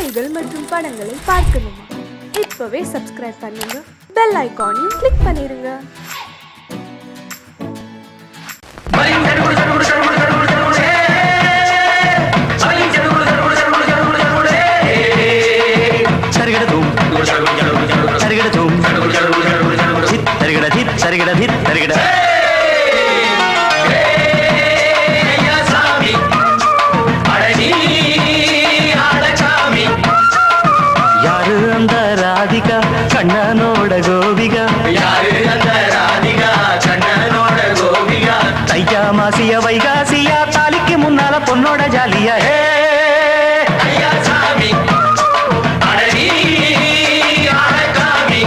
செய்திகள் மற்றும் படங்களை பார்க்கணுமா? இப்பவே சப்ஸ்கிரைப் பண்ணுங்க, பெல் ஐகானையும் கிளிக் பண்ணிருங்க. கண்ணனோட கோபிகா யாரு அந்த ராதிகா? கண்ணனோட கோபிகா தையா மாசிய வைகாசியா தாலிக்கு முன்னால பொண்ணோட ஜாலியா ஐயா சாமி அடடி ஆடகாமி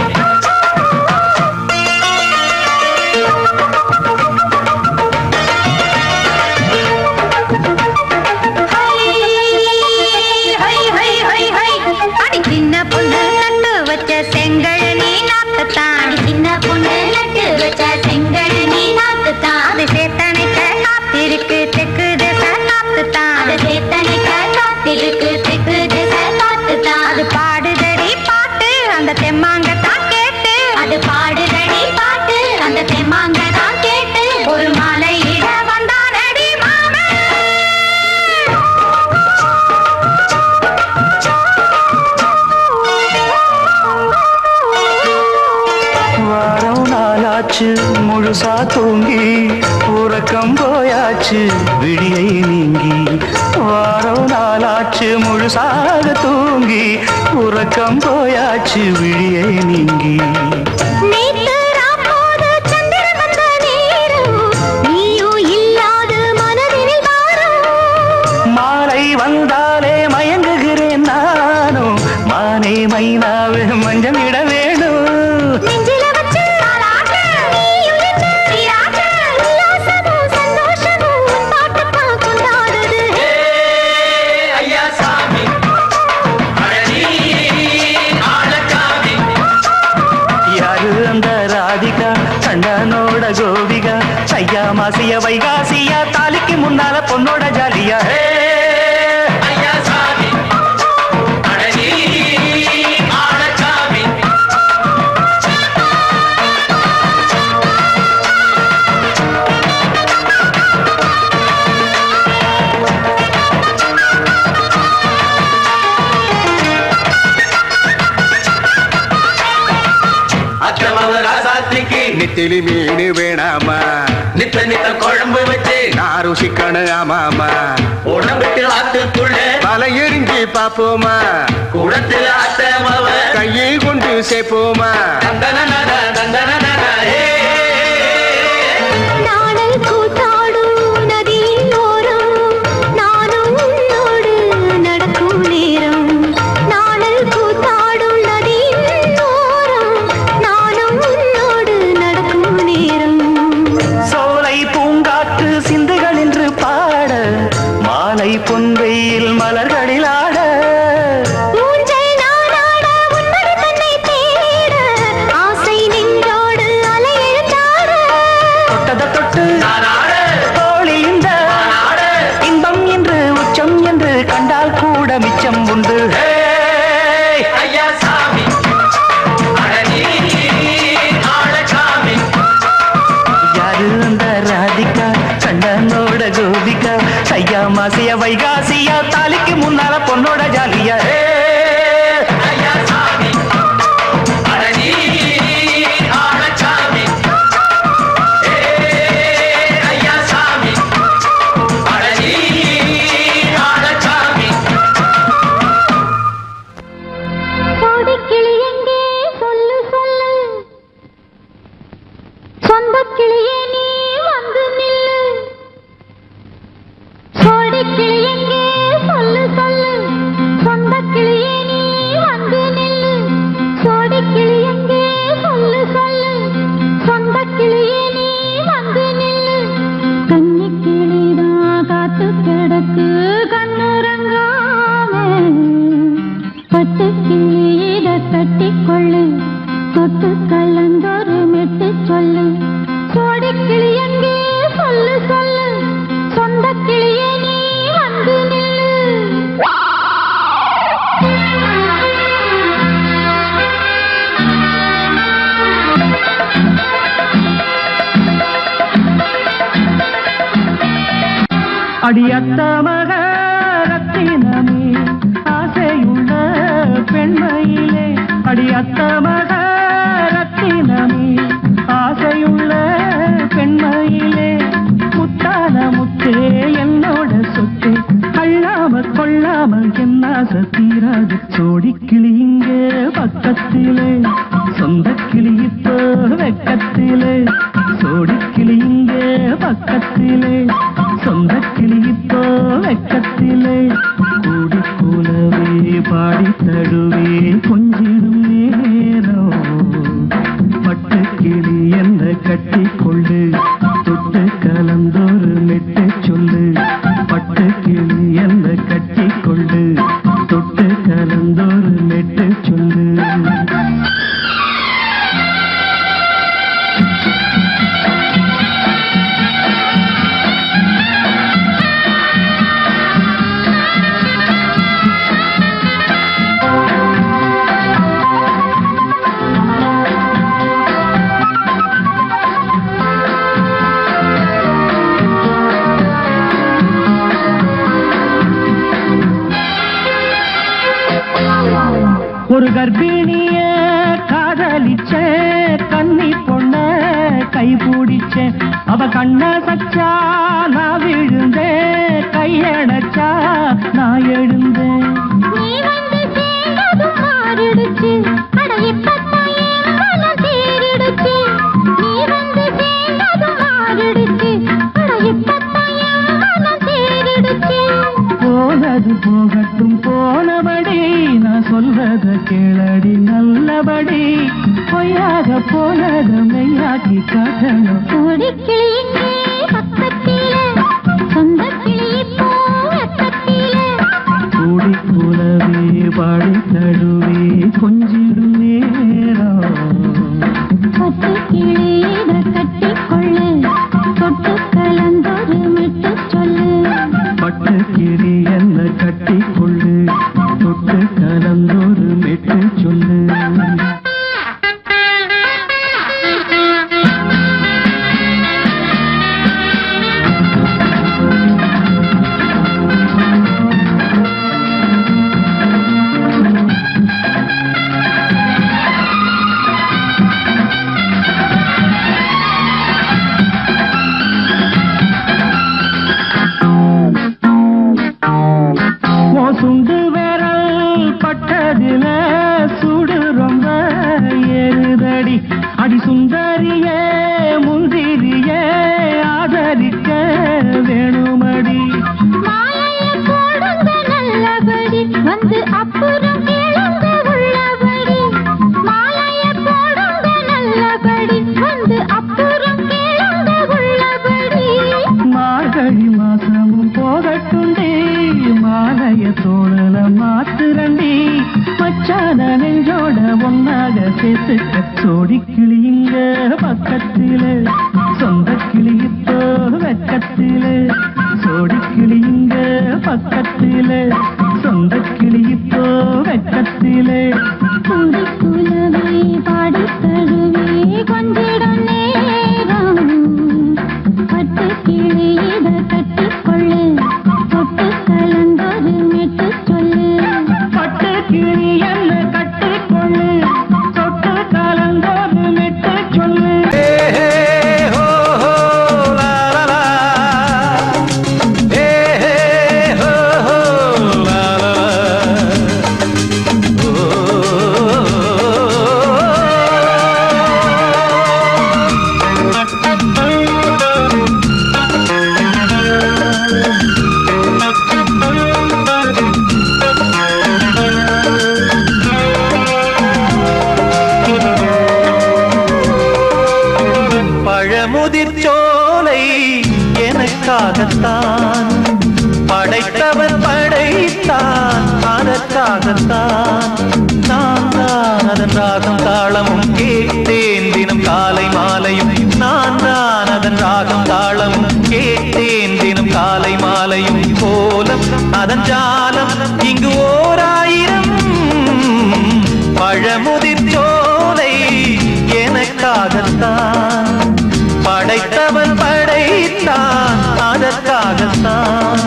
ஹை ஹை ஹை ஹை அடி சின்ன பொண்ணு நட்டு வச்ச செங்கல் நீ நாக்குத்தான். சின்ன பொண்ணு நட்டு வச்ச செங்கல் நீ நாக்குத்தான். அது சேத்தனைக்க காத்திருக்கு தெற்கு திசை காத்துத்தான். அது சேத்தனைக்க காத்திருக்கு தெற்கு திசை காத்துத்தான். அது பாடுதடி பாட்டு அந்த தெம்மாங்கத்தான் கேட்டு. அது பாடுதடி பாட்டு அந்த தெம்மாங்கத்தான் கேட்டு. ஒரு மாலை இட வந்தானடி மாமே. வாரம் நாளாச்சு முழுசா தூங்கி உறக்கம் போயாச்சு விடியை நீங்கி. வாரம் நாளாச்சு முழுசாக தூங்கி உறக்கம் போயாச்சு விடியை நீங்கி. மாலை வந்தாலே மயங்குகிறேன் நானும் மானே மைனாவே மஞ்சள் இட வேணும். கண்ணனோட கோபிகா ஐயா மாசிய வைகாசியா தாலிக்கு முன்னால பொண்ணோட ஜாலியா ஐயா சாமி அடடி ஆடசாமி. நித்திலி மீனு வேணாமா? நித்த நித்த குழம்பு வச்சு நான் ருசிக்கணும் ஆமாமா. உடம்புக்கு ஆத்துக்குள்ள பல எரிஞ்சு பாப்போமா? குடத்துல ஆத்தமாவ கையை கொண்டு சேர்ப்போமா? தந்தன தந்தன நாடல் கூத்தாடும் நதியோரம் நானும் உன்னோடு நடக்கும் நேரம். நாடல் கூத்தாடும் நதியோரம் நானும் உன்னோடு நடக்கும் நேரம். சோலை பூங்காற்று சிந்துகள் என்று பாட மாலை பொன்வெயில் மலர்களில் ஆட. ஊஞ்சல் நானாட உன்மடி தன்னை தேட ஆசை நின்றோடு அலை எழுந்தாட. தொட்டத தொட்டு தோழி இந்த இன்பம் என்று உச்சம் என்று கண்டால் கூட மிச்சம் உண்டு. ஐயா சாமி அடடி ஆடசாமி. யாரு அந்த ராதிகா? கண்ணனோட கோபிகா ஐயா மாசிய வைகாசியா தாலிக்கு முன்னால பொண்ணோட ஜாலியா ஐயா சாமி அடடி ஆடசாமி. ஐயா சாமி அடடி ஆடசாமி. கோடிக்கிளி எங்கே சொல்லு சொல்லு, சொந்தக் கிளியே நீ வந்து நில்லு. கோடிக்கிளி எங்கே சொல்லு சொல்லு, சொந்தக் கிளியே நீ வந்து நில்லு. கோடிக்கிளி எங்கே சொல்லு சொல்லு, சொந்தக் கிளியே நீ வந்து நில்லு. கன்னிக் கிளிதான் காத்து கிடக்கு கண்ணுறங்காம, பட்டு கிளியிட கட்டிக்கொள்ளு தொட்டு கலந்தொரு மெட்டு சொல்லு. கோடிக்கிளி எங்கே சொல்லு சொல்லு, சொந்தக் கிளியே நீ வந்து நில்லு. அடியத்த மகரத்தினமே ஆசையுள்ள பெண்மையிலே அடியத்த மகரத்தினமே ஆசையுள்ள பெண்மையிலே முத்தான முத்தே என்னோட சொத்தே அள்ளாம கொள்ளாம என்ன சத்தீராது சோடிக்கிளி இங்கே பக்கத்திலே சொந்த கிளி இப்போ வெக்கத்திலே சோடிக்கிளி இங்கே பக்கத்திலே சொந்த கிளி இப்போ வெக்கத்திலே கூடி கூலவே பாடி தடுவே கொஞ்சிடும் நேரம் பட்டு கிளி என்ன கட்டி கொண்டு தொட்டு கலந்தோறு மெட்டு சொல்லு பட்டு கிளி என்ன கட்டி கொண்டு தொட்டு கலந்தோறு மெட்டு சொல்லு ஒரு கர்ப்பிணிய காதலிச்ச கன்னி பொண்ண கை பிடிச்ச அவ கண்ண சச்சா நான் விழுந்தேன் கையடைச்சா நான் எழுந்தேன் நீ வந்து சேர்ந்ததும் மாறிடுச்சு அட இப்பத்தான் என் மனம் தேறிடுச்சு நீ வந்து சேர்ந்ததும் மாறிடுச்சு அட இப்பத்தான் என் மனம் தேறிடுச்சு போனது போகட்டும் போனபடி நான் சொல்றத கேளடி நல்லபடி பொய்யாக போனது மெய்யாக்கி காட்டணும் கோடிக்கிளி இங்கே பக்கத்திலே சொந்த கிளி இப்போ வெக்கத்திலே கூடி கூலவே பாடி தடுவே கொஞ்சிடும் நேரம் பட்டு கிளி இத கட்டிக்கொள்ளு தொட்டு கலந்தொரு மெட்டு சொல்லு பட்டு கிளி என்ன கட்டி கொள்ளு தொட்டு கலந்தோறு மெட்டு சொல்லு சுண்டு விரல் பட்டதில சுடு ரொம்ப ஏறுதடி அடி சுந்தரியே முந்திரியே ஆதரிக்க வேணுமடி மாலைய போடுங்க நல்லபடி வந்து அப்புறம் கேளுங்க உள்ளபடி மாலைய போடுங்க நல்லபடி வந்து அப்புறம் கேளுங்க உள்ளபடி மார்கழி மாசமும் போகட்டுண்டி மாலைய தோழல மாத்துரண்டி மச்சான நெஞ்சோட ஒன்னாக சேர்த்துக்க சோடி கிளி இங்க பக்கத்திலே சொந்த கிளி இப்போ வெக்கத்திலே சோடி கிளி இங்க பக்கத்திலே சொந்த கிளி இப்போ வெக்கத்திலே கூடி குலவே பாடி தழுவே கொஞ்சிடும் நேரம் பட்டு கிளி இத கட்டிக்கொள்ளு தொட்டு கலந்தொரு மெட்டு சொல்லு பட்டு கிளி என்ன கட்டிக்கொள்ளு தொட்டு கலந்தோறு மெட்டு சொல்லு பழமுதிர்ச்சோலை எனக்காகத்தான் படைத்தவன் படைத்தான் அதற்காகத்தான் நான் தான் அதன் ராகம் தாளமும் கேட்டேன் தினம் காலை மாலையும் நான் தான் அதன் ராகம் தாளமும் கேட்டேன் தினம் காலை மாலையும் கோலம் அதன் ஜாலம் இங்கு ஓராயிரம் பழமுதிர்ச்சோலை எனக்காகத்தான் படைத்தவன் படைத்தான் அதற்காகத்தான்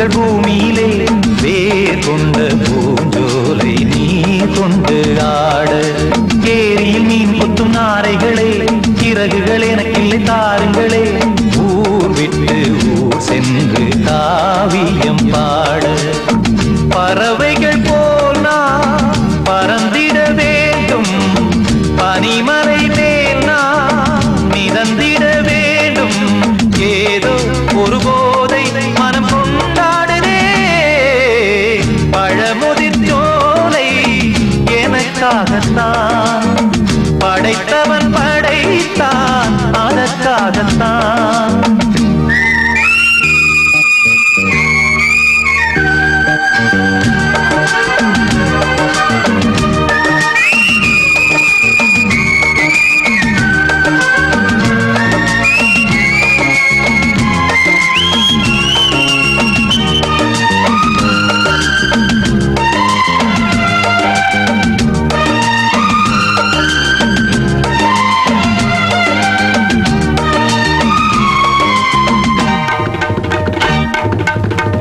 எங்கள் பூமியிலே வேர் கொண்ட பூஞ்சோலை நீ கொண்டு ஆட ஏரியில் மீன் கொத்தும் நாரைகளே இறகுகள் எனக்கில்லை தாருங்களே ஊர் விட்டு ஊர் சென்று காவியம் பாட பறவைகள் போல் நான் பறந்திட வேண்டும் பனிமலை மேல் நான் மிதந்திட வேண்டும் ஏதோ ஒரு போதை மனம் கொண்டாடுதே பழமுதிர் சோலை எனக்காகத்தான் படைத்தவன் படைத்தான் அதற்காகத்தான்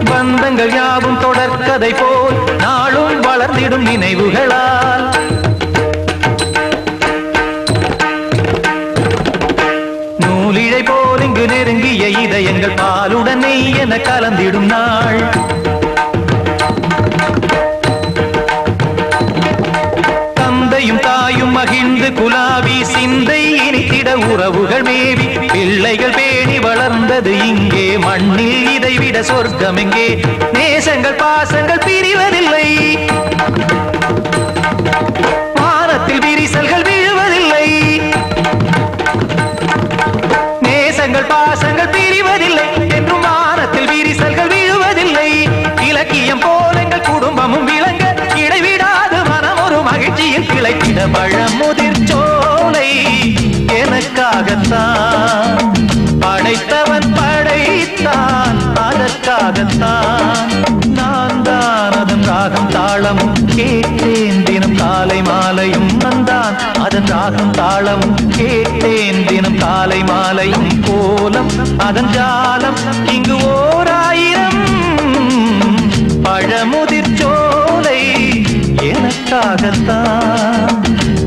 பந்தங்கள் யாவும் தொடர்கதை போல் நாளும் வளர்ந்திடும் நினைவுகளால் நூலிழை போல் இங்கு நெருங்கிய இதயங்கள் பாலுடன் நெய் என கலந்திடும் நாள் தந்தையும் தாயும் மகிழ்ந்து குலாவி சிந்தை இனித்திட உறவுகள் மேவி பிள்ளைகள் பேணி வளர்ந்தது இங்கே மண்ணில் இதைவிட சொர்க்கம் எங்கே நேசங்கள் பாசங்கள் பிரிவதில்லை வானத்தில் விரிசல்கள் விழுவதில்லை நேசங்கள் பாசங்கள் பிரிவதில்லை என்றும் வானத்தில் விரிசல்கள் விழுவதில்லை இலக்கியம் போல எங்கள் குடும்பமும் விளங்க இடைவிடாது மனம் ஒரு மகிழ்ச்சியில் கிளைத்திட பழமுதிர் சோலை எனக்காகத்தான் படைத்தவன் படைத்தான் அதற்காகத்தான் நான் தான் அதன் ராகம் தாளமும் கேட்டேன் தினம் காலை மாலையும் நந்தான் அதன் ராகம் தாளமும் கேட்டேன் தினம் காலை மாலையும் கோலம் அதன் ஜாலம் இங்கு ஓர் ஆயிரம் பழமுதிர் சோலை எனக்காகத்தான்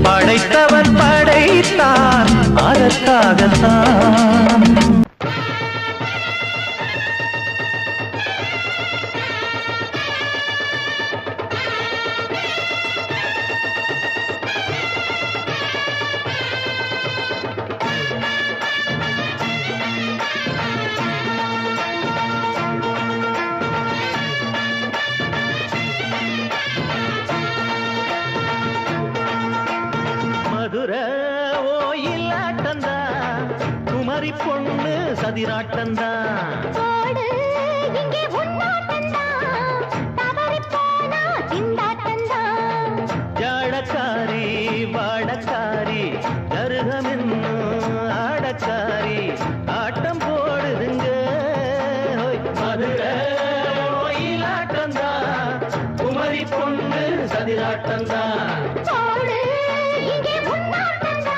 படைத்தவன் படைத்தான் அதற்காகத்தான் மதுர ஓயிலாட்டந்தா குமரி பொண்ணு சதிராட்டந்தா போடு இங்கே உன்னாட்டந்தா தவறி போனா திண்டாட்டந்தா ஜாடக்காரி வாடக்காரி கருகமென்னு ஆடக்காரி ஆட்டம் போடுதுங்க மதுர ஓயிலாட்டந்தா குமரி பொண்ணு சதிராட்டந்தா போடு இங்கே உன்னாட்டந்தா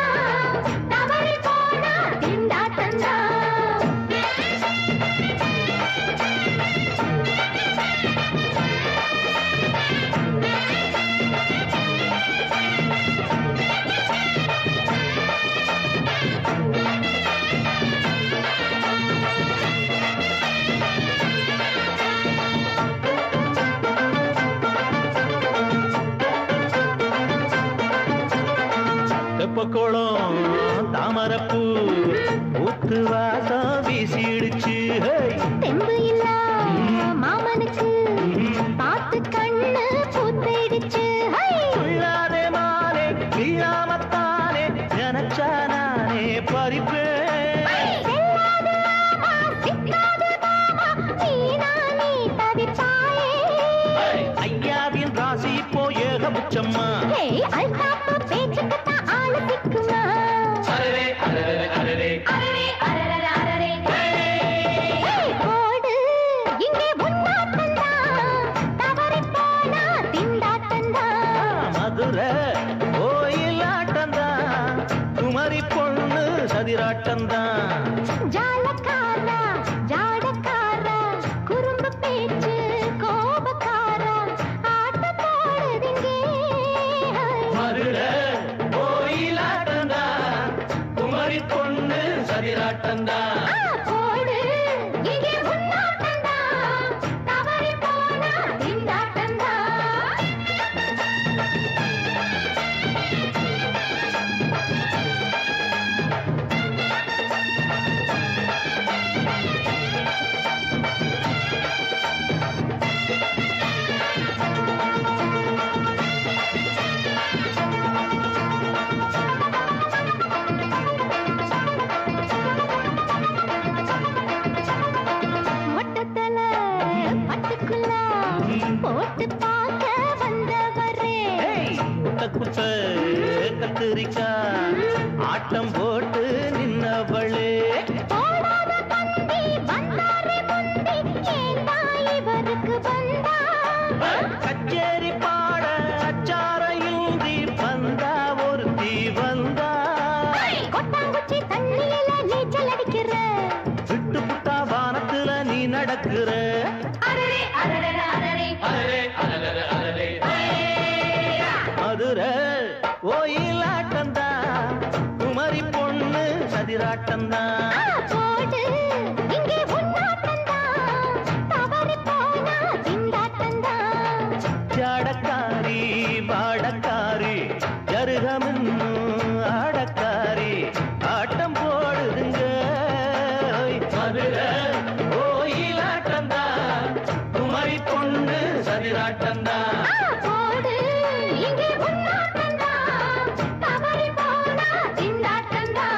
தவறி போனா திண்டாட்டந்தா தெப்பக்குளம் தாமரப்பூ ஊத்து வாசம் வீசிடுச்சு தெம்பு இல்ல மாமனுக்கு பார்த்து கண்ணு பூத்திடுச்சு உள்ளாதே மாலே இல்லாமத்தானே நினைச்சா நானே பறிப்பேன் ஐயாவின் ராசி இப்போ ஏகபட்சம்மா மதுர கோயிலாட்டந்தா குமரி பொண்ணு சதிராட்டந்தா ஜாலக்காரா ஜாடக்காரா குறும்பு பேச்சு தொட்டு பார்க்க வந்தவரே. குத்த கத்திரிக்கா ஆட்டம் போட்டு நின்னவளே. போடாத தந்தி வந்தாரே முந்தி, ஏண்டா இவருக்கு வந்தா? கச்சேரி பாட அச்சார இந்தி வந்தா ஒருத்தி வந்தா. கொட்டாங்குச்சி தண்ணியில நீச்சல் அடிக்கிற, விட்டு புட்டா வானத்துல நீ நடக்கிற. அரரே அரரே அரரே அரரே மதுரை கோயிலாட்டந்தா, குமரி பொண்ணு சதிராட்டந்தா. போடு இங்கே உன்னாட்டந்தா, தவறி போனா திண்டாட்டந்தா. ஜாடக்காரி பாடக்காரி ஜருகமின்னு ஆடக்காரி ஆட்டம் போடுதுங்க. மதுரை கோயிலாட்டந்தா, குமரி பொண்ணு சதிராட்டந்தா. போடு இங்கே உன்னாட்டந்தா, தவறி போனா திண்டாட்டந்தா.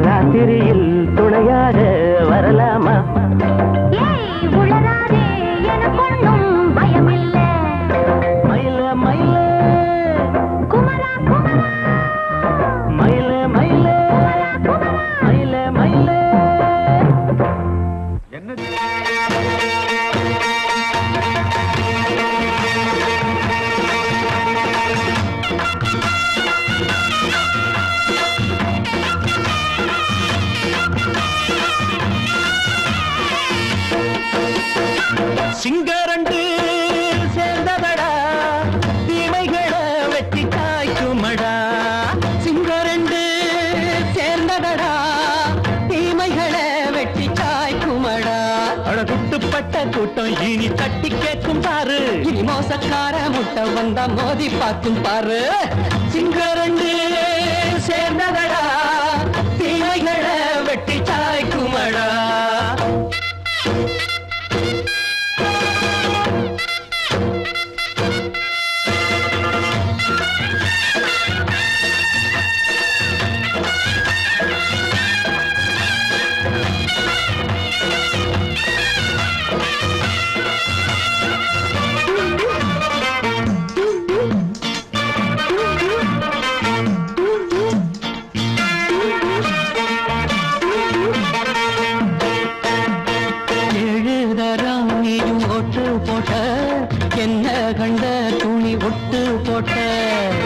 ராத்திரியில் துணையாக வரலாமா? உளராதே எனக்கொன்னும் பயமில்லை. மயில மயில குமரா குமரா மயில மயில மயில மயில சிங்கரண்டு சேர்ந்ததடா தீமைகளை வெட்டி காய்க்குமடா. சிங்கரண்டு சேர்ந்ததடா தீமைகளை வெட்டி காய்க்குமடா. அழகுட்டுப்பட்ட கூட்டம் இனி தட்டி கேட்கும் பாரு. இனி மோசக்கார முட்டை வந்தா மோதி பார்க்கும் பாரு. சிங்கரண்டு சேர்ந்ததடா தீமைகளை வெட்டி காய்க்குமடா.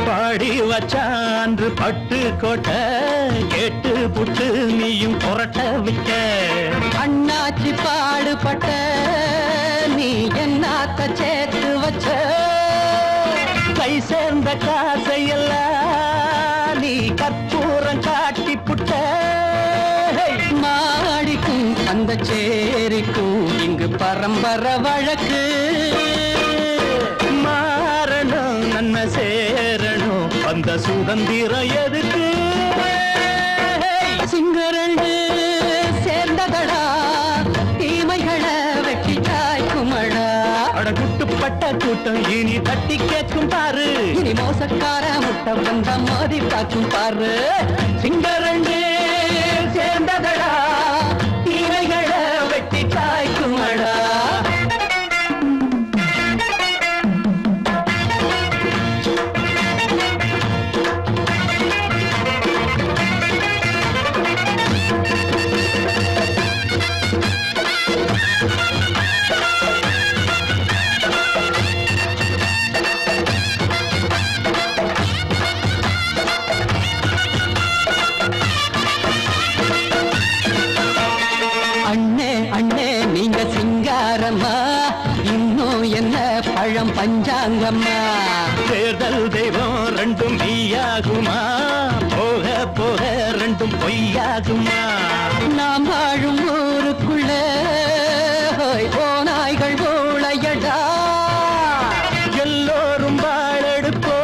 பாடி வச்சான்று பட்டு கோட்ட கேட்டு புட்டு நீயும் புரட்ட விட்ட. அண்ணாச்சி பாடுபட்ட நீ என்னாத்த சேர்த்து வச்ச. கை சேர்ந்த காசையெல்லாம் நீ கற்பூரம் காட்டி புட்ட. மாடிக்கும் அந்த சேரிக்கும் இங்கு பரம்பரை வழக்கு. மாறணும் நன்மை சேரணும் அந்த சுதந்திரம் எதுக்கு? சிங்கரண்டு சேர்ந்ததடா தீமைகளை வெட்டி காய்க்குமடா. அடகுட்டுப்பட்ட கூட்டம் இனி தட்டி கேட்கும் பாரு. இனி மோசக்கார முட்டை வந்த மோதி பார்க்கும் பாரு. சிங்கரண்டு சேர்ந்ததடா தீமைகளை வெட்டி காய்க்குமடா. பஞ்சாங்கம்மா தேர்தல் தெய்வம் ரெண்டும் மெய்யாகுமா? போக போக ரெண்டும் பொய்யாகுமா? நாம் வாழும் ஊருக்குள்ள ஓநாய்கள் ஊழையடா. எல்லோரும் வாழெடுப்போம்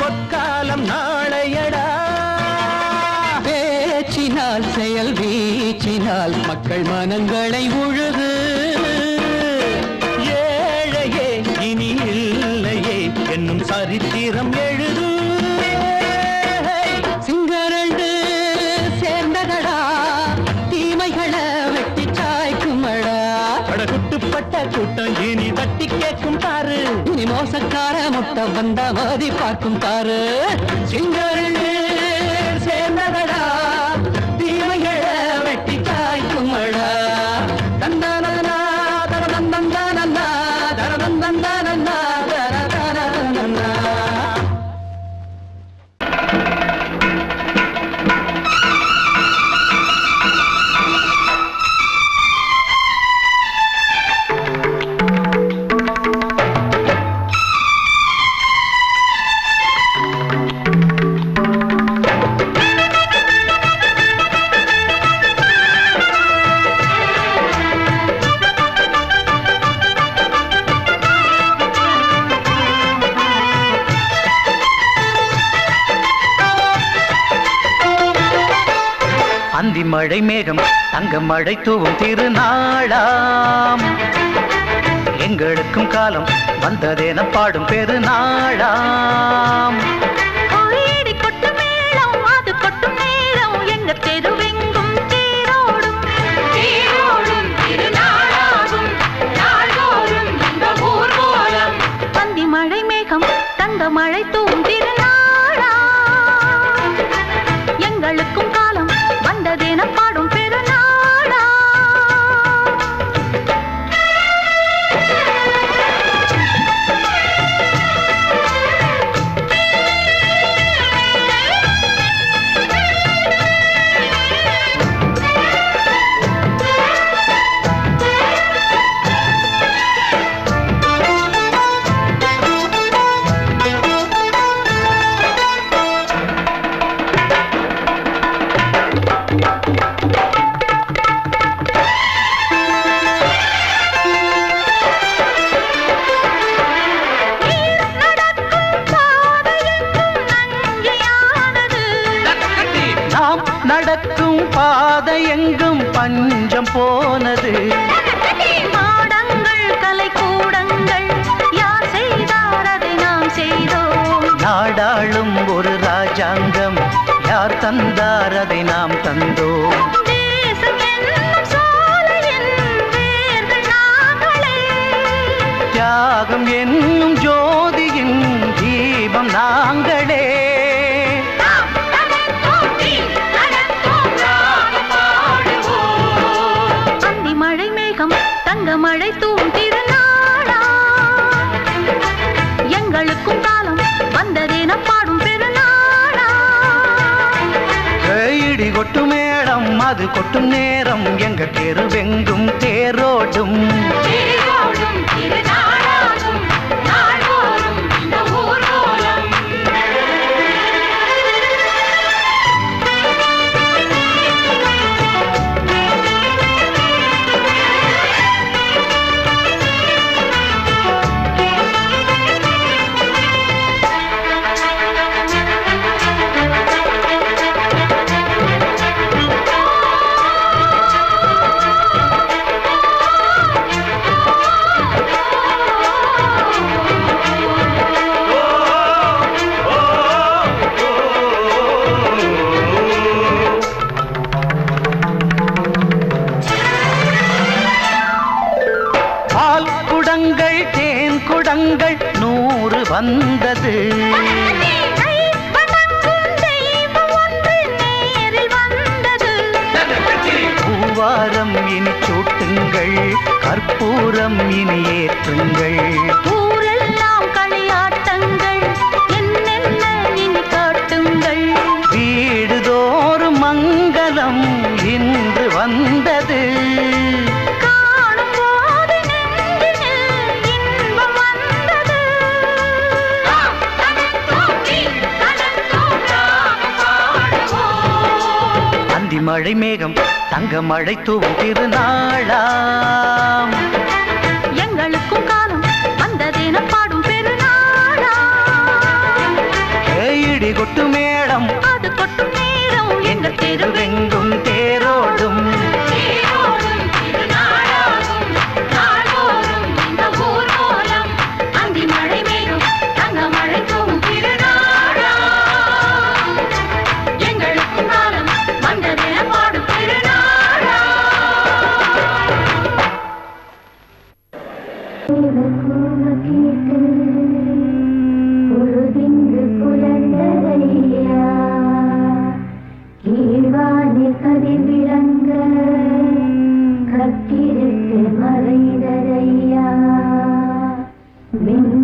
பொற்காலம் நாளையடா. பேச்சினால் செயல் வீச்சினால் மக்கள் மனங்களை உழுது. என்னும் சரித்திரம் எழுது. சிங்கரண்டு சேர்ந்ததடா தீமைகளை வெட்டி சாய்க்குமடா. அடகுட்டுப்பட்ட கூட்டம் இனி தட்டி கேட்கும் பாரு. இனி மோசக்கார முட்டை வந்த மோதி பார்க்கும் பாரு. சிங்கரண்டு சேர்ந்ததடா தீமைகளை அந்தி மழை மேகம் தங்க மழை தூவும் திருநாளாம் எங்களுக்கும் காலம் வந்ததென பாடும் பெருநாளாம் கோயிடி கொட்டும் மேளம் அது கொட்டும் நேரம் எங்க தெருவெங்கும் தேரோடும் தேரோடும் திருநாளாகும் நாள்தோறும் இந்த ஊர்வலம் பந்தி மழை மேகம் தங்க மழை தூவும் திருநாளா எங்களுக்கும் காலம் வந்ததென பாடும் பெருநாளா நடக்கும் பாதை எங்கும் பஞ்சம் போனது மாடங்கள் கலை கூடங்கள் யார் செய்தார் அதை நாம் செய்தோம் நாடாளும் ஒரு ராஜாங்கம் யார் தந்தார் அதை நாம் தந்தோம் தேசம் என்னும் சோலையின் வேர்கள் நாங்களே தியாகம் என்னும் ஜோதியின் தீபம் நாங்களே தங்க மழை தூவும் திருநாளா எங்களுக்கும் காலம் வந்ததென பாடும் பெருநாளா இடி கொட்டும் மேளம் அது கொட்டும் நேரம் எங்க தெருவெங்கும் தேரோடும் தேரோடும் திருநாளாகும் நாள்தோறும் இந்த ஊர்வலம் குடங்கள் 100 வந்தது பூவாரம் இனி சூட்டுங்கள் கற்பூரம் இனி ஏற்றுங்கள் ஊரெல்லாம் களியாட்டங்கள் என்னென்ன இனி காட்டுங்கள் வீடுதோறும் மங்களம் இன்று வந்தது மழை மேகம் தங்க மழை தூவும் திருநாளாம் எங்களுக்கும் காலம் வந்ததென பாடும் பெருநாளா இடி கொட்டு மேளம் அது கொட்டும் நேரம் எங்க தெருவெங்கும் தேரோடும்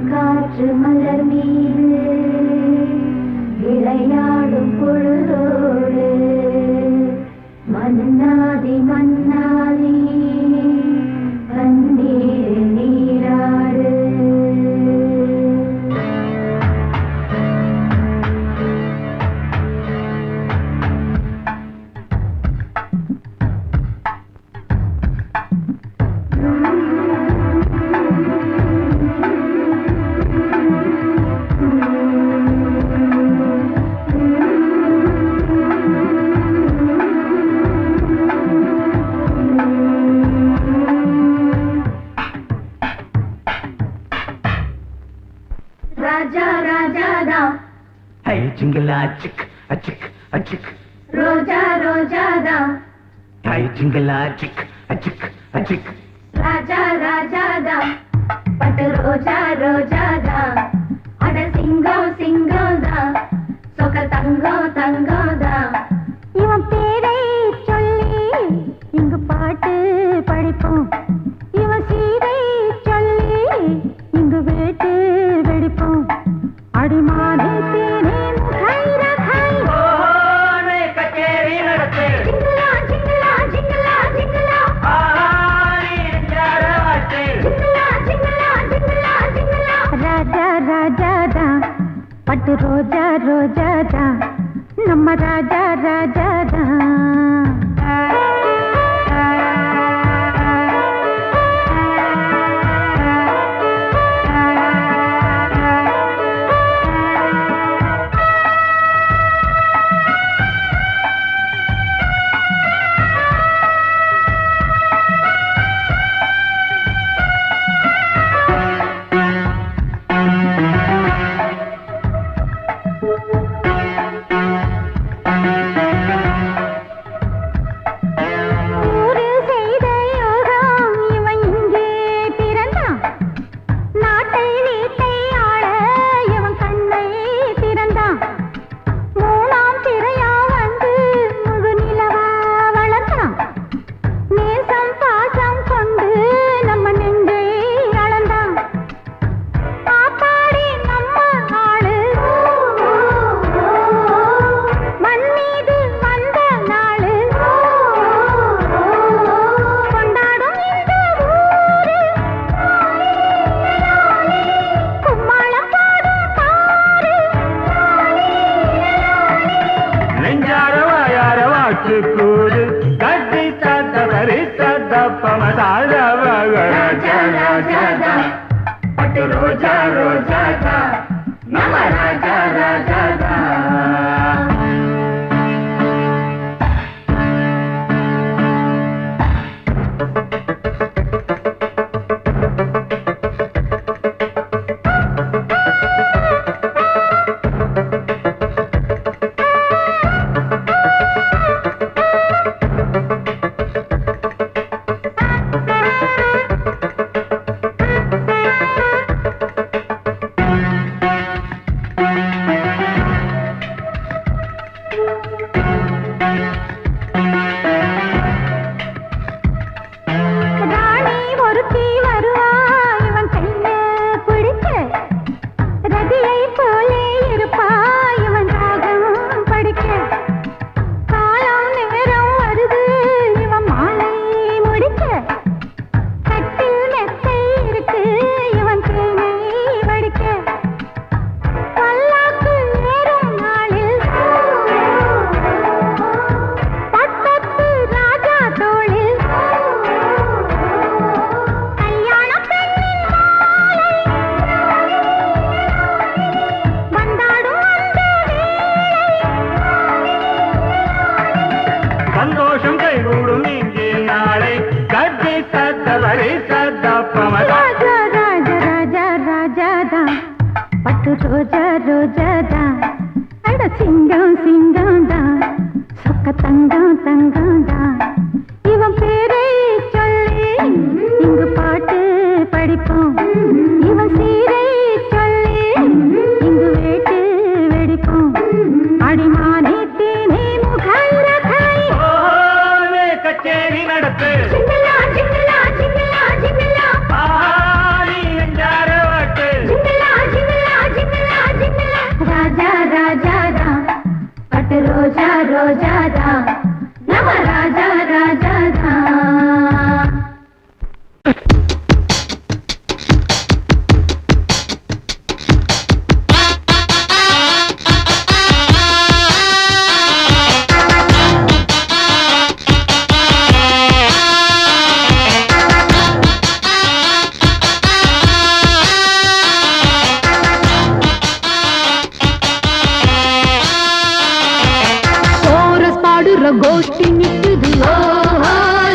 காற்று மலர் மீது விளையாடும் பொழுதோடு மன்னாதி மன்னாதி கண்ணீர் நீராடு ஜிங்கிளா சிக் அச்சிக் அச்சிக் ரோஜா ரோஜாதா தாய் ஜிங்கிளா சிக் அச்சிக் அச்சிக் ராஜா ராஜாதா பட்டு ரோஜா ரோஜாதா அட சிங்கம் சிங்கம்தா சொக்க தங்கம் தங்கம்தா இவன் பேரை சொல்லி இங்கு பாட்டு படிப்போம் இவன் சீரை சொல்லி இங்கு வேட்டு வெடிப்போம் அடிமானே தேனே முகை ரகை கச்சேரி நடத்து ஜிங்கலா ஜிங்கலா ஜிங்கலா ஜிங்கலா ஜிங்கலா ஜிங்கலா ஜிங்கலா ஜிங்கலா ராஜா ராஜாதா பட்டு ரோஜா ரோஜாதா நம்ம ராஜா ராஜாதா ராஜா ராஜாதா பட்டு ரோஜா ரோஜாதா நம்ம ராஜா ராஜாதா ரோஜா ரோஜாதா அட சிங்கம் சிங்கம்தா சொக்க தங்கம் தங்கம்தா இவன் பேரை சொல்லி இங்கு பாட்டு படிப்போம் இவன் சீரை சொல்லி இங்கு வேட்டு வெடிப்போம் அடிமானே தேனே முகை ரகை கச்சேரி நடத்து ஜிங்கலா ஜிங்கலா ஜிங்கலா ஜிங்கலா ராஜா ராஜாதா பட்டு ரோஜா ரோஜாதா நம்ம ராஜா ராஜாதா கோஷ்டி நிக்குது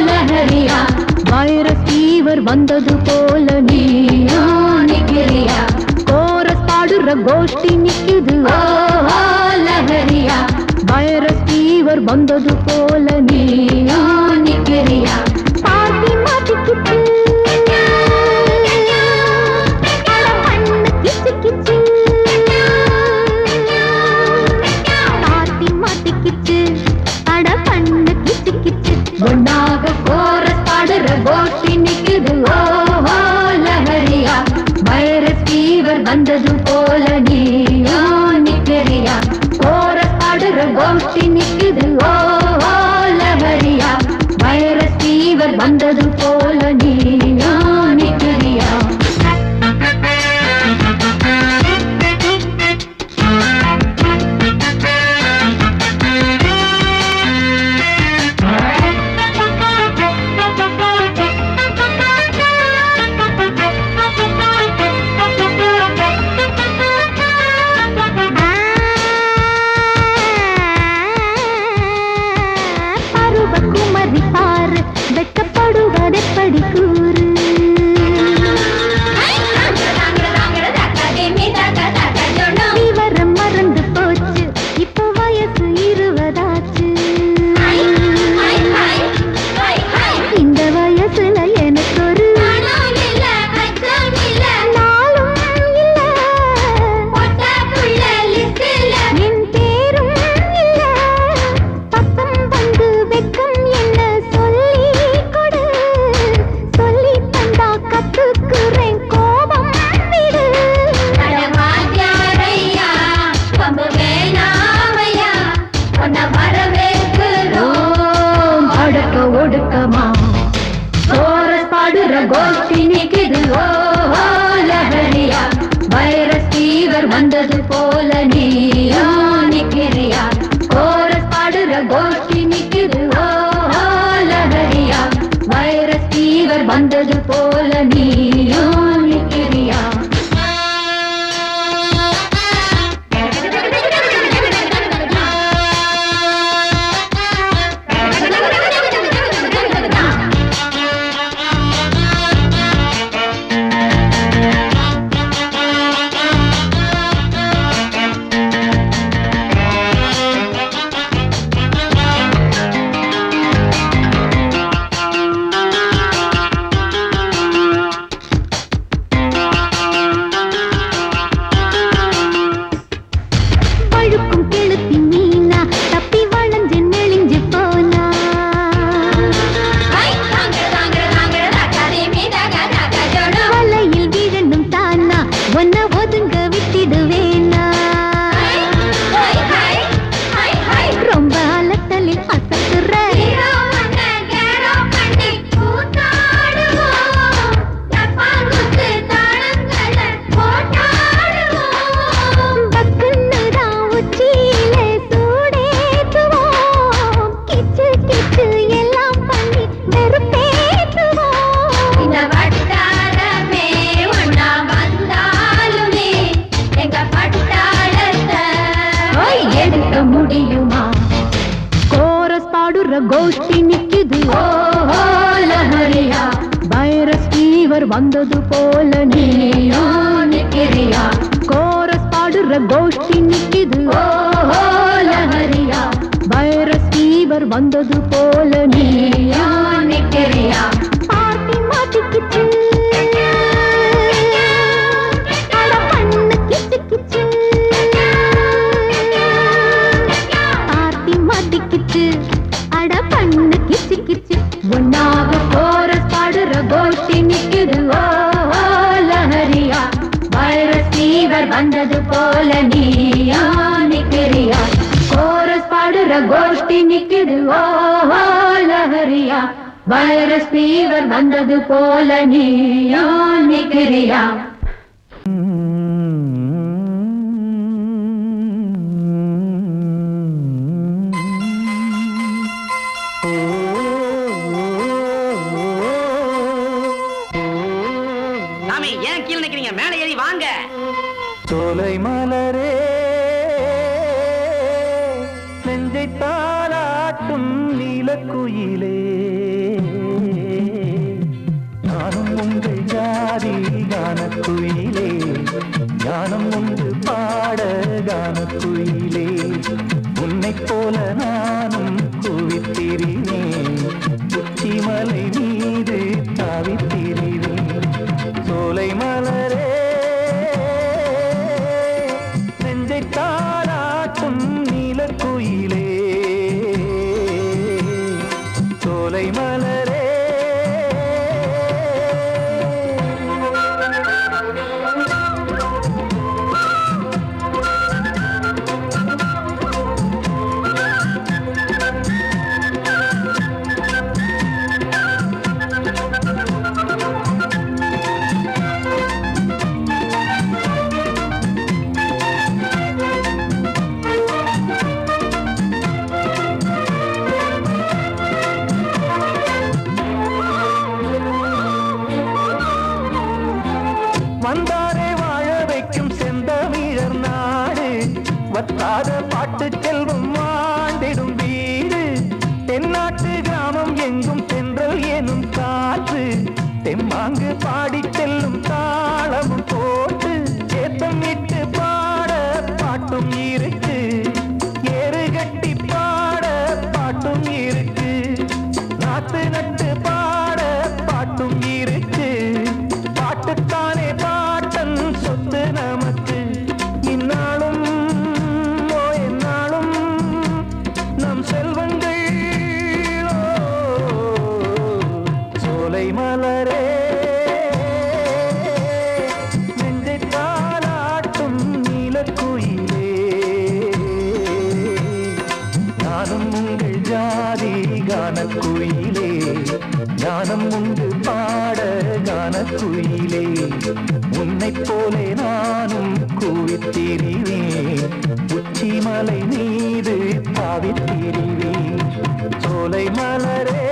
லஹரியா வைரஸ் ஃபீவர் வந்தது போல நீயா நிக்கிறியா கோரஸ் பாடுற கோஷ்டி நிக்குது வந்தது போல நீயா நிக்கிறியா பாட்டி மாட்டிக்கிட்டு கிச்சு கிச்சு பாட்டி மாட்டிக்கிச்சு அட பண்ணு கிச்சு கிச்சு ஒன்னாக கோரஸ் பாடுற கோஷ்டி நிக்குது ஓஹோ லஹரியா வைரஸ் ஃபீவர் வந்தது போல நீயா நிக்கிறியா கோரஸ் பாடுற கோஷ்டி நிக்குது ஓஹோ லஹரியா வைரஸ் ஃபீவர் வந்தது போல நீயா நிக்கிறியா பருவக்குமரி பாரு வெட்டப்படுவதெப்படி கூறு விவரம் மறந்து போச்சு இப்போ வயசு 20 ஆச்சு இந்த வயசுல எனக்கு ஒரு நாளும் இல்ல என் பேரும் இல்ல பக்கம் வந்து வெக்கம் என்ன சொல்லி கொடு சொல்லி தந்தா கத்துக்குறேன் கோபம் விடு அடக்க ஒடுக்கமா கோரஸ் பாடுற கோஷ்டி நிக்குது ஓஹோ லஹரியா வைரஸ் ஃபீவர் வந்தது போல நீயா நிக்கிறியா கோரஸ் பாடுற கோஷ்டி நிக்குது ஓஹோ லஹரியா வைரஸ் ஃபீவர் வந்தது போல நீயா நிக்கிறியா பழுக்கும் கெளுத்தி மீனா தப்பி வளைஞ்சு நெளிஞ்சு போனா வலையில் விழணும் தானா ஒன்ன ஒதுங்க விட்டிடுவேனா ரொம்ப அலட்டலில் அசத்துற பக்குன்னுதான் உச்சியிலே சூடேத்துவோம் கிச்சு கிச்சு எல்லாம் பண்ணி வெறுப்பேத்துவோம் இந்த வட்டாரமே ஒன்னா வந்தாலுமே எங்க பட்டாளத்தை எடுக்க முடியுமா கோரஸ் பாடுற கோஷ்டி நிக்குது ஓஹோ லஹரியா வைரஸ் ஃபீவர் வந்தது போல நீயா நிக்கிறியா கோரஸ் பாடுற கோஷ்டி நிக்குது ஓஹோ லஹரியா வைரஸ் ஃபீவர் வந்தது போல நீயா நிக்கிறியா பாட்டி மாட்டிக்கிச்சு அட பண்ணு கிச்சு கிச்சு பாட்டி மாட்டிக்கிச்சு அட பண்ணு கிச்சு கிச்சு ஒன்னாக கோரஸ் பாடுற கோஷ்டி நிக்குது ஓஹோ லஹரியா வைரஸ் ஃபீவர் வந்தது போல நீயா நிக்கிறியா கோரஸ் பாடுற கோஷ்டி நிக்குது ஓஹோ லஹரியா வைரஸ் ஃபீவர் வந்தது போல நீயா நிக்கிறியா சாமி ஏன் கீழே நிக்கிறீங்க மேலே ஏறி வாங்க சோலை மலரே நெஞ்சை தாளாட்டும் நீலக்குயிலே நானும் உங்கள் ஜாதி கானக்குயிலே ஞானம் உண்டு பாட கானக்குயிலே உன்னைப் போல நானும் சோலை மலரே வந்தாரே வாழ வைக்கும் செந்தமிழர் நாடு வத்தாத பாட்டு செல்வம் வாழ்ந்திடும் வீடு தென்னாட்டு கிராமம் எங்கும் தென்றல் எனும் காற்று தெம்மாங்கு பாடி செல்லும் தாளமும் போட்டு ஏத்தம் இட்டு பாட பாட்டும் இருக்கு ஏறு கட்டி பாட பாட்டும் இருக்கு நாத்து நட்டு பாட பாட்டும் இருக்கு பாட்டுத்தானே பாட்டன் சொத்து நமக்கு இந்நாளும் எந்நாளும் நம் செல்வங்கள் சோலை மலரே நெஞ்சை தாலாட்டும் நீலக்குயிலே நானும் உங்கள் ஜாதி கானக்குயிலே ஞானம் உண்டு பாட கானக்குயிலே உன்னைப் போலே நானும் கூவித்திரிவேன் உச்சிமலை மீது தாவித்திரிவேன் சோலை மலரே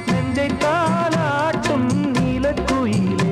நெஞ்சை தாலாட்டும் நீலக்குயிலே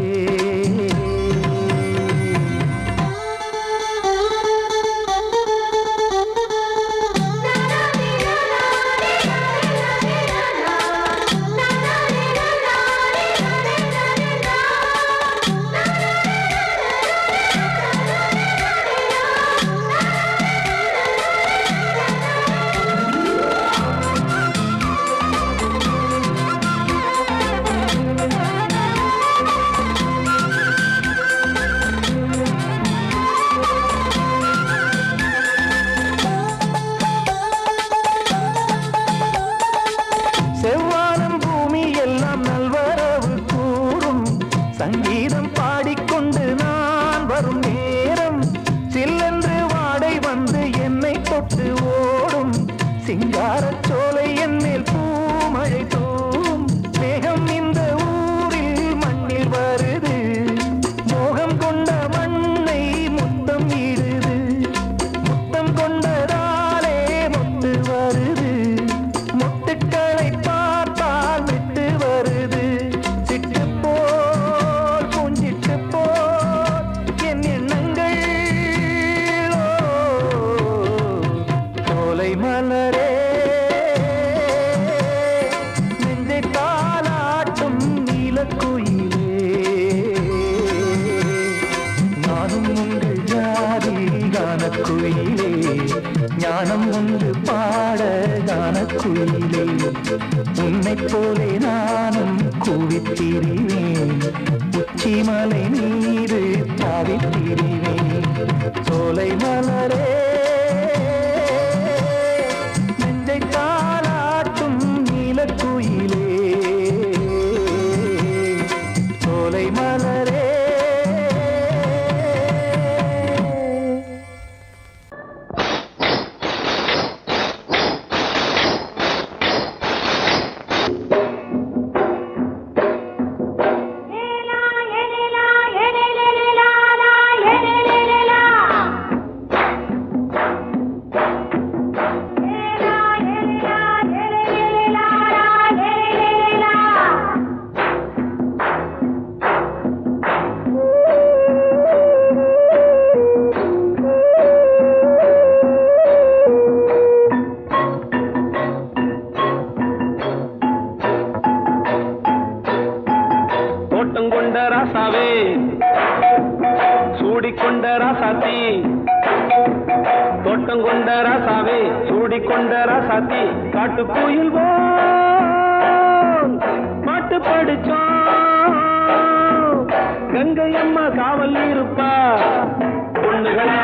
செவ்வானம் பூமி எல்லாம் நல்வரவு கூறும் சங்கீதம் பாடிக்கொண்டு நான் வரும் நேரம் சில்லென்று வாடை வந்து என்னை தொட்டு ஓடும் சிங்காரச் சோலை என்னில் பூமழை தூவும் மேகம் இந்த ஊரில் மண்ணில் வருது மோகம் கொண்ட மண்ணை முத்தம் இடுது முத்தம் கொண்டதாலே முத்து வருது முட்டுக்களை பார்த்தால் விட்டு வருது சிட்டு போல் பூஞ்சிட்டு போல் என் எண்ணங்கள் சோலை மலரே நெஞ்சை தாலாட்டும் நீலக்குயிலே நானும் உங்கள் ஜாதி கானக்குயிலே ஞானம் உண்டு பாட கானக்குயிலே உன்னைப் போலே நானும் கூவித்திரிவேன் உச்சிமலை மீது தாவித்திரிவேன் சோலை மலரே நெஞ்சை தாலாட்டும் நீலக்குயிலே சோலை மலரே கொண்ட ராசாவே சூடிக்கொண்ட ராசாத்தி தோட்டம் கொண்ட ராசாவே சூடிக்கொண்ட ராசாத்தி காட்டு கோயில் பாட்டு படிச்சோம் கங்கை அம்மா காவல் இருப்பா பொண்ணுகளா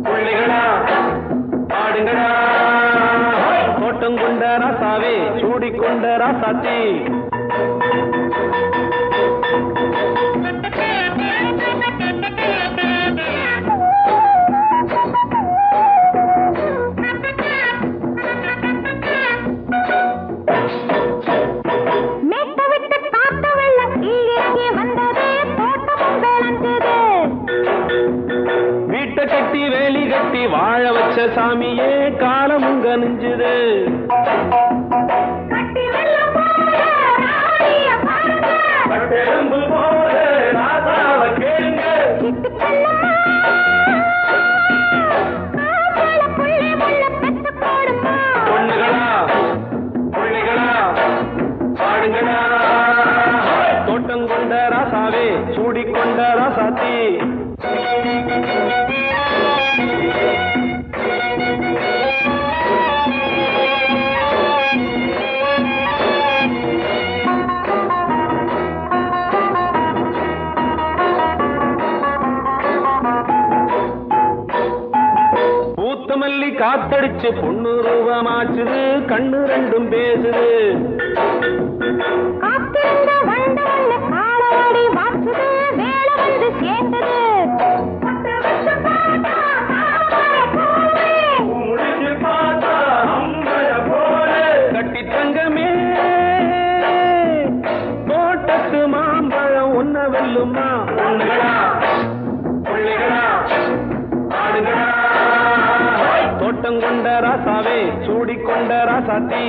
பிள்ளைகளா ஆடுங்களா தோட்டம் ரசாவே சூடிக்கொண்ட ராசாத்தி வீட்டை கட்டி வேலி கட்டி வாழ வச்ச சாமியே காலமும் கனிஞ்சுது பொண்ணுகளா புள்ளிகளா பாடுங்களா தோட்டம் கொண்ட ராசாவே சூடிக்கொண்ட ராசாத்தி பூத்தமல்லி காத்தடிச்சு பொண்ணு ரூபமாச்சுது கண்ணு ரெண்டும் பேசுது கட்டி தங்கமே தோட்டத்து மாம்பழம் ஒன்ன வெல்லுமா பொண்ணுகளா புள்ளிகளா ஆடுகளா தோட்டம் கொண்ட ராசாவே சூடிக்கொண்ட ராசாத்தி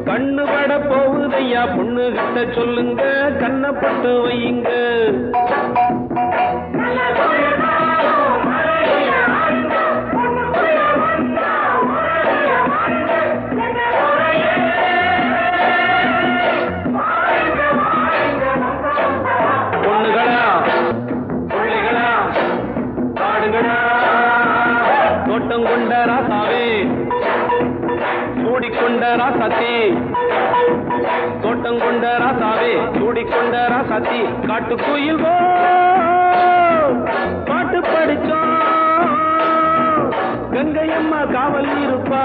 கண்ணு பட போகுதையா பொண்ணு கிட்ட சொல்லுங்க கண்ணப்பட்டு வையுங்க பொண்ணுகளா புள்ளிகளா பாடுகளா தோட்டம் கொண்ட ராசாவே சூடிக்கொண்ட ராசாத்தி தோட்டம் கொண்ட ராசாவே சூடிக்கொண்ட ராசாத்தி காட்டுக்குயில் பாட்டு படிச்சோம் கங்கையம்மா காவல் இருப்பா